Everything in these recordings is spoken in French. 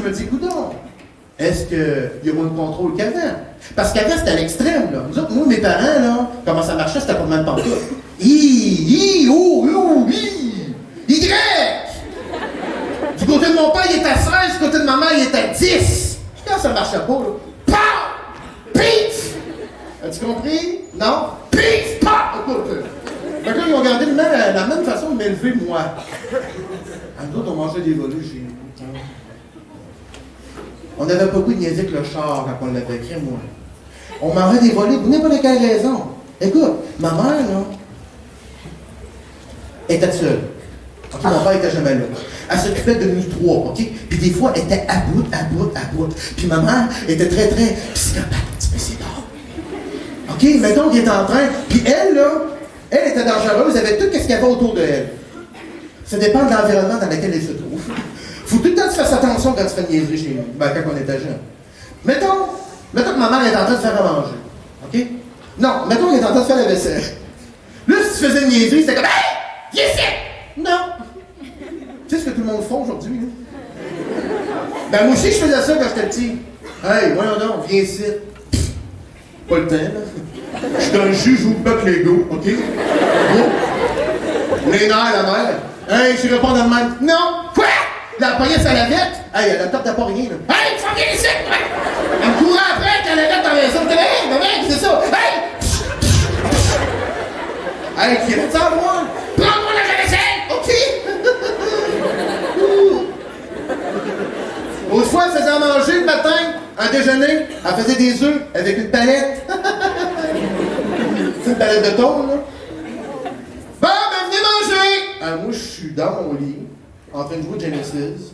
me dis, coudonc, est-ce qu'il y a moins de contrôle qu'avant? Parce qu'avant, c'était à l'extrême, là. Nous autres, moi, mes parents, là, comment ça marchait, c'était pas de même pantoute. Y! Du côté de mon père, il était à 16, du côté de ma mère, il était à 10. Quand ça marchait pas, là, POW! Pif! As-tu compris? Non? Pif! POW! Écoute, fait que là, ils ont gardé la même façon de m'élever, moi. Nous autres, on mangeait des volets chez nous. On n'avait pas goût de niaiser avec le char quand on l'avait créé, moi. On mangeait des volets pour n'importe quelle raison. Écoute, ma mère, là, était seule. OK, mon père était jamais là. Elle s'occupait de nous trois, OK? Puis des fois, elle était à bout. Puis ma mère était très, très psychopathe, un petit peu, c'est drôle. OK, mettons qu'il est en train. Puis elle, là, elle était dangereuse, elle avait tout ce qu'il y avait autour de elle. Ça dépend de l'environnement dans lequel elle se trouve. Faut tout le temps que tu fasses attention quand tu fais une niaiserie chez nous, ben, quand on était jeune. Mettons que ma mère est en train de faire à manger. OK? Non, mettons qu'elle est en train de faire la vaisselle. Là, si tu faisais une niaiserie, c'était comme hey! Viens ici! Non! Tu sais ce que tout le monde fait aujourd'hui, là? Ben, moi aussi, je faisais ça quand j'étais petit. Hey, voyons donc, viens ici. Pff, pas le temps, là. Je suis dans le jus, j'ouvre pas que Lego, OK? Oh. Les nerfs, la mère. Hey, je réponds de même. Non! Quoi? La poignée sa lavette? Hey, elle a top de pas rien, là. Hey, tu vas bien ici! Elle me courait après quand elle avait dans la maison. Hey, mec, c'est ça! Hey! Hey, tu viens de ça, moi? Prends-moi la vaisselle! OK? Autrefois, elle faisait à manger le matin, un déjeuner, elle faisait des œufs avec une palette. C'est une palette de thon, là. Bon, ben, venez manger! Moi, je suis dans mon lit, en train de jouer Genesis,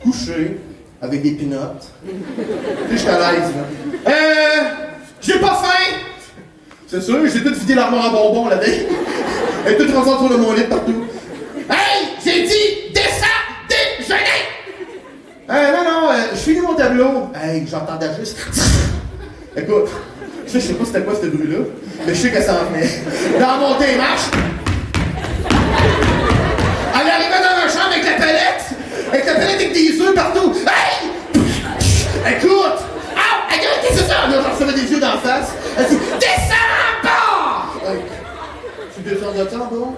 couché, avec des pinottes. Puis je suis à l'aise, là. J'ai pas faim! C'est sûr, j'ai tout vidé l'armoire à bonbons la veille. Elle est toute rangée autour de mon lit partout. Hey! J'ai dit descends déjeuner! Non, je finis mon tableau. Hey, j'entendais juste. Écoute, je sais pas c'était quoi ce bruit-là, mais je sais que ça en venait. Dans montée et marche. Elle arrivait dans ma chambre avec la palette avec des œufs partout. Hey! Écoute! Ah! Qu'est-ce que c'est ça? Là, j'en recevais des yeux d'en face. Elle dit descends en bas! Tu descends de ça en bas?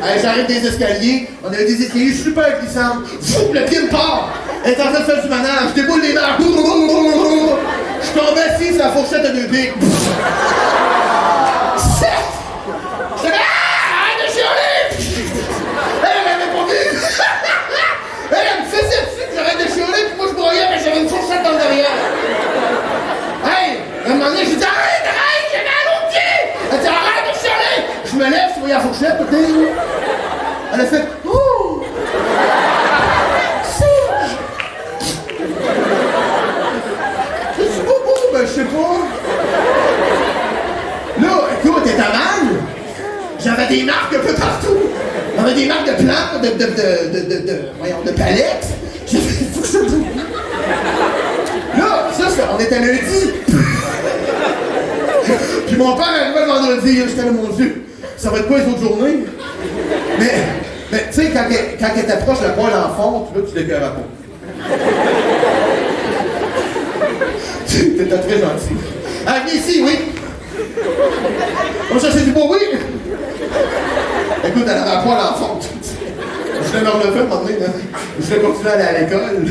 Hey, j'arrive des escaliers. On avait des escaliers super glissants. Fou, le pied me part! Elle est en train de faire du manage. Je déboule les mains. Je suis tombé assis sur la fourchette de deux pics. Arrête de chialer! Elle m'avait pas vu! Elle me faisait dessus que j'arrête de chialer, puis moi je broyais, mais j'avais une fourchette dans le derrière. Hey! À un moment donné, j'ai dit arrête, j'ai mal au pied! Elle dit arrête de chialer! Je me lève, tu vois la fourchette, ok? Elle a fait ouh! C'est beau, ben je sais pas. Là, écoute, t'es à mal? J'avais des marques un peu partout. J'avais des marques de plantes, de palettes. J'ai fait, faut que je bouge. Là, ça, on était lundi. Puis mon père arrivait le vendredi, j'étais là, mon Dieu, ça va être quoi les autres journées? Mais tu sais, quand elle t'approche la poêle en fonte, là, tu l'écœures à peau. T'étais très gentil. Ah, venez ici, oui. On va chercher du beau, oui. Écoute, elle avait la poêle en fonte. Je l'ai fait un moment donné, là. Je l'ai continué à aller à l'école.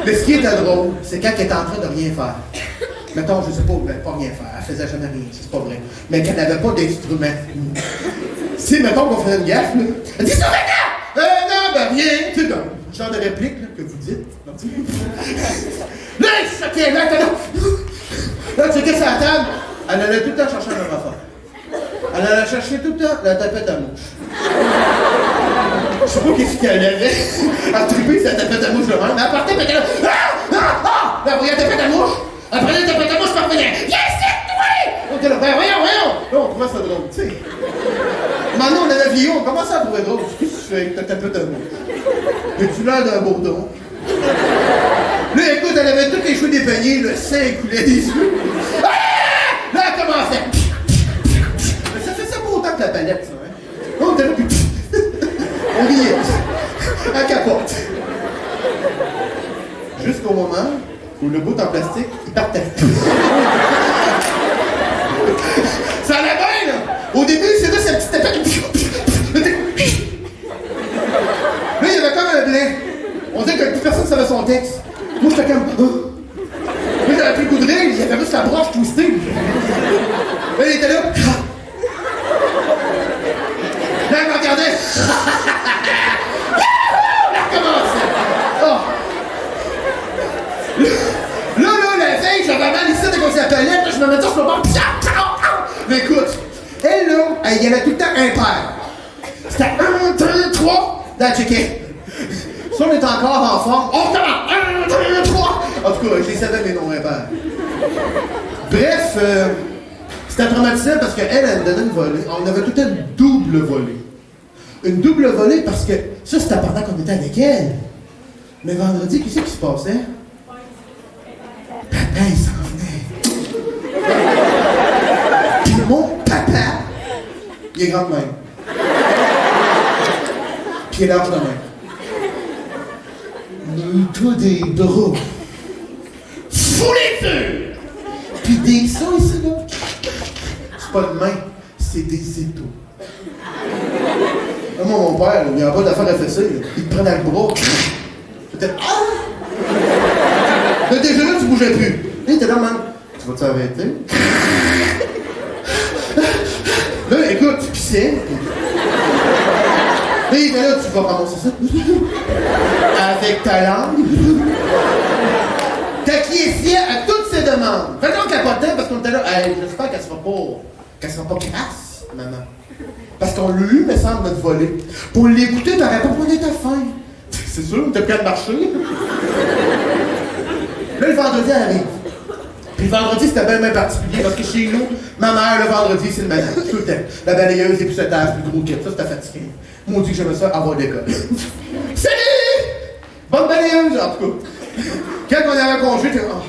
Mais ce qui était drôle, c'est quand elle était en train de rien faire. Mettons, je sais pas, ben, pas rien faire. Elle faisait jamais rien, c'est pas vrai. Mais qu'elle n'avait pas d'instrument. Si, mettons qu'on faisait une gaffe, là. Elle dit, ça va non, ben rien. Tu sais, comme, genre de réplique, là, que vous dites. Là, ok, là, là, tu sais qu'est-ce à la table? Elle allait tout le temps chercher un même affaire. Elle allait chercher tout le temps la tapette à mouche. Je sais pas qu'est-ce qu'elle avait. Elle trippait sa tapette à mouche de même. Mais elle partait, mais elle là. Elle voyait la tapette à mouche. Elle prenait la tapette à mouche, elle revenait. Yes, c'est toi! On était là, ben voyons. Là, on trouvait ça drôle, tu sais. Maintenant, on avait vieilli, on commençait à trouver drôle. Qu'est-ce que tu fais avec ta tapette à mouche? Es-tu l'air d'un bourdon? Là, écoute, elle avait tous les cheveux dépeignés, le sang coulait des yeux. Là, elle commençait. Mais ça fait ça pas autant que la palette, ça, hein? On était là, puis on riait. Elle capote. Jusqu'au moment où le bout en plastique, il partait. Ça allait bien, là! Au début, c'est juste cette petite épée. Là, il y avait comme un blanc. On dirait que plus personne savait son texte. Moi, j'étais comme... Là, j'avais plus le goût de rire, il y avait juste la broche twistée. Là, il était là. Là, il me regardait. Là, recommençait. Oh. Là, la veille, j'avais mal ici de qu'on s'appelait, là, je me mettais sur le bord. Mais écoute, elle, là, il y avait tout le temps un père. C'était 1, 2, 3. Là, checké. Si on est encore en forme, on recommence. 1, 2, 3. En tout cas, je les savais, mes noms impairs. Bref, c'était traumatisant parce qu'elle me donnait une volée. On avait tout une double volée. Une double volée parce que ça, c'était pendant qu'on était avec elle. Mais vendredi, qu'est-ce qui se passait? Papa, il s'en venait. Puis mon papa, il est grand de même. Puis il est large de même. Toi des bras. Fourniture! Puis des seins ici, là. C'est pas de main, c'est des étaux. Moi, mon père, il n'y a pas d'affaire à fesser. Il te prenait le bras. Peut-être. Ah! Là, déjà là, tu bougeais plus. Là, il était là, man. Tu vas-tu arrêter? Là, écoute, tu pissais. Là, il était là, tu vas ramasser ça. Avec ta langue. T'acquiesçais à toutes ses demandes. Fait qu'on capotait parce qu'on était là, hey, j'espère qu'elle sera pas crasse, maman. Parce qu'on l'a eu, me semble, notre volée. Pour l'écouter, t'aurais pas besoin d'être faim. C'est sûr, t'as plus à marcher. Là, le vendredi, elle arrive. Puis le vendredi, c'était bien particulier parce que chez nous, ma mère, le vendredi, c'est le ménage. Tout le temps. La balayeuse, épucetage, plus gros kit. Ça, c'était fatigué. Moi, on dit que j'aimais ça avoir d'école. Salut! Bonne balayeuse, en tout cas. Quand on avait congé, t'es oh,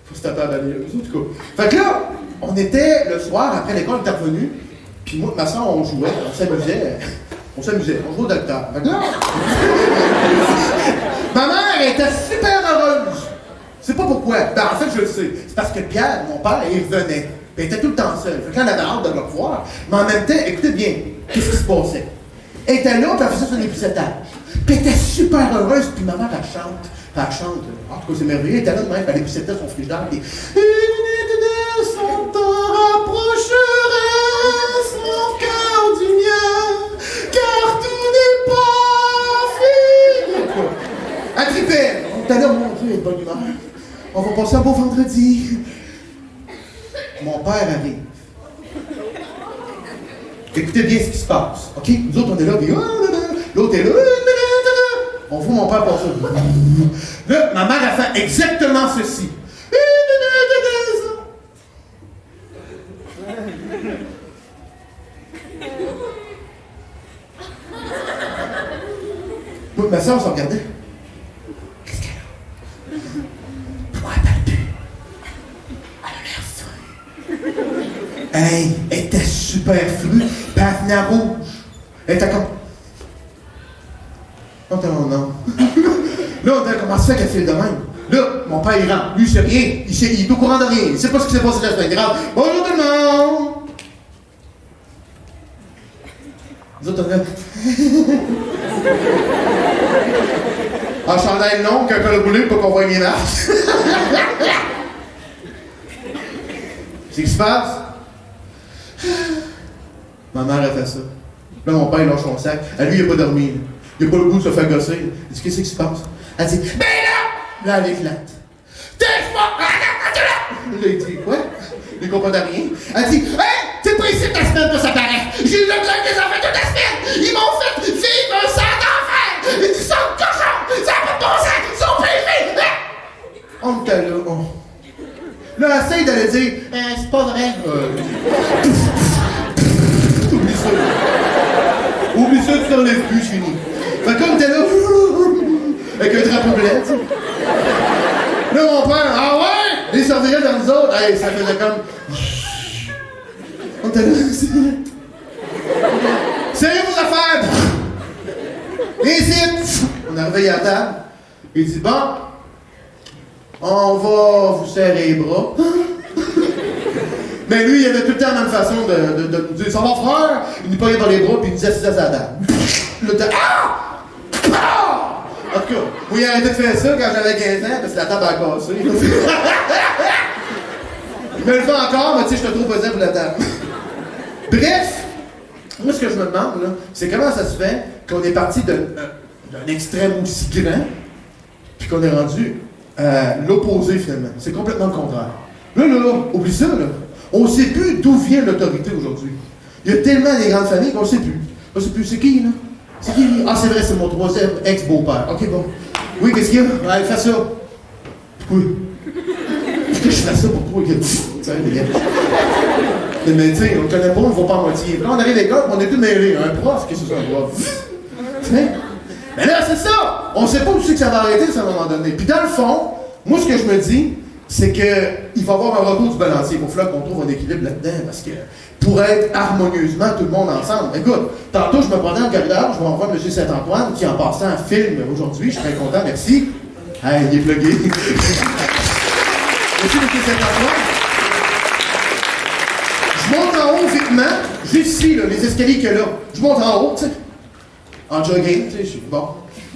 faut se taper à la balayeuse, en tout cas. Fait que là, on était le soir, après l'école, on était revenus. Puis moi et ma soeur, on jouait, on s'amusait. On jouait au docteur. Fait que là, ma mère était super heureuse. Je sais pas pourquoi. Ben, en fait, je le sais. C'est parce que Pierre, mon père, il revenait. Puis il était tout le temps seul. Fait que là, on avait hâte de le revoir. Mais en même temps, écoutez bien, qu'est-ce qui se passait? Elle était là, puis elle faisait son épucetage. Puis elle était super heureuse, puis ma mère, elle chante. Puis elle chante. En tout cas, c'est merveilleux. Elle était là de même, puis elle épucetait son frigidaire. Puis son temps rapprocherait son cœur du mien, car tout n'est pas fini. Elle tripait. On était là, mon Dieu, elle est de bonne humeur. On va passer un beau vendredi. Mon père arrive. Écoutez bien ce qui se passe, OK? Nous autres, on est là, puis l'autre est là. On voit mon père passer. Là, ma mère a fait exactement ceci. Moi, ma soeur, on s'en regardait. Qu'est-ce qu'elle a? Pourquoi elle parle plus? Elle a l'air folle. Hey, elle était super floue, puis elle venait rouge. Elle était comme... Non. Là, on a commencé à faire qu'elle fait de même. Là, mon père, il rentre. Lui, il sait rien. Il est au courant de rien. Il sait pas ce qui s'est passé la semaine. Il rentre. Bonjour tout le monde! Nous autres, on est là. En chandail long, qu'un col roulé pour qu'on voit mes marques. C'est ce qui se passe? Ma mère a fait ça. Là, mon père, il lâche son sac. À lui, il n'a pas dormi. Il n'a pas le goût de se faire gosser. Il dit, qu'est-ce qui se passe? Elle dit, ben là! Là, elle éclate. T'es pas! Là, il dit, quoi? Il comprend rien. Elle dit, hey! T'es pas ici ta semaine que ça paraît! J'ai eu le besoin des enfants toute la semaine! Ils m'ont fait vivre un sang d'enfer! Ils sont cochons! Ça n'a pas de bon sens! Ils sont privés! On était là, Là, elle essaye d'aller dire, c'est pas vrai. Oublie ça. Oublie ça, tu t'enlèves plus, chez nous. Fait comme t'es là, avec un drapeau blanc, tu sais. Là, mon père, ah ouais? Les surveillants dans nous autres, hey, ça faisait comme. On était là, sérieux vos affaires! Et ici, on a réveillé à table. Il dit, bon, On va vous serrer les bras. Mais lui, il avait tout le temps la même façon de nous dire, ça va frère? Il nous prenait dans les bras, puis il nous disait, c'est ça, ça dame. Le temps, ah! Ah! En tout cas, moi, il a arrêté de faire ça quand j'avais 15 ans, parce que la table a cassé. Il me le fait encore, mais tu sais, je te trouve pesant pour la table. Bref, moi, ce que je me demande, là, c'est comment ça se fait qu'on est parti d'un extrême aussi grand, puis qu'on est rendu à l'opposé, finalement. C'est complètement le contraire. Là, oublie ça, là. On ne sait plus d'où vient l'autorité aujourd'hui. Il y a tellement des grandes familles qu'on ne sait plus. On ne sait plus, c'est qui, là? C'est qui, lui? Ah, c'est vrai, c'est mon troisième ex-beau-père. OK, bon. Oui, qu'est-ce qu'il y a? Ouais, fais ça. Pourquoi? Pourquoi je fais ça pour toi? Mais tu sais, on ne connaît pas, on ne va pas à moitié. Là, on arrive à l'école, on est tous mêlés. Un prof, qu'est-ce que c'est un prof? Mais là, c'est ça! On ne sait pas où c'est que ça va arrêter, ça, à un moment donné. Puis dans le fond, moi, ce que je me dis, c'est qu'il va y avoir un retour du balancier. Il va falloir qu'on trouve un équilibre là-dedans, parce que pour être harmonieusement tout le monde ensemble. Écoute, tantôt, je me prenais en corridor, je vais revoir M. Saint-Antoine, qui en passant un film aujourd'hui, je suis très content, merci. Hey, il est plugué. Merci, M. Saint-Antoine. Je monte en haut vitement, juste ici, là, les escaliers qu'il y a là. Je monte en haut, tu sais. En jogging, tu sais, je suis bon.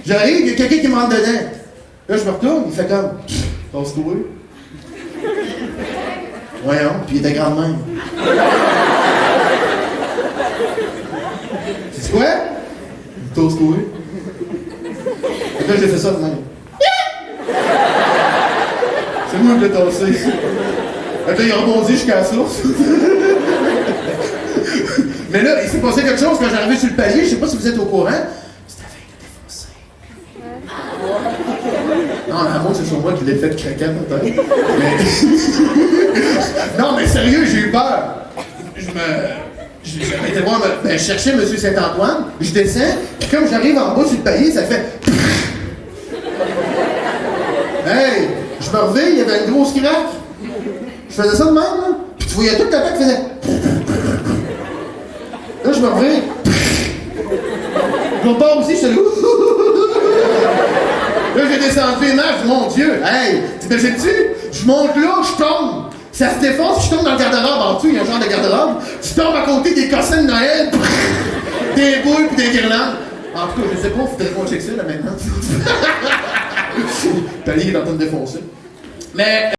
J'arrive, il y a quelqu'un qui me rentre dedans. Là, je me retourne, il fait comme, passe-toi. Voyons, puis il était grand de même. C'est quoi? Il tosse-toi. Et là, j'ai fait ça de même. C'est moi qui l'ai tassé. Et là, il a rebondi jusqu'à la source. Mais là, il s'est passé quelque chose quand j'arrivais sur le palier, je sais pas si vous êtes au courant. C'était avec le défoncé. Non, la moi, c'est sur moi qui l'ai fait craquer peut-être. Mais... non, mais sérieux, j'ai eu peur. J'avais été voir, je cherchais M. Saint-Antoine, je descends, puis comme j'arrive en bas sur le palier, ça fait... Hey! Je me réveille, il y avait une grosse craque. Je faisais ça de même, là. Puis tu voyais tout le temps qui faisait... Là, je me réveille. Je repars aussi, je suis là. Là, j'ai descendu les marches, mon Dieu! Hey! T'imagines-tu? Je monte là, je tombe. Ça se défonce, je tombe dans le garde-robe. En dessous, il y a un genre de garde-robe. Tu tombes à côté des cossins de Noël, des boules pis des guirlandes. En tout cas, je sais pas, faut peut-être qu'on check ça, là, maintenant. T'as dit qu'il est en train de défoncer. Mais...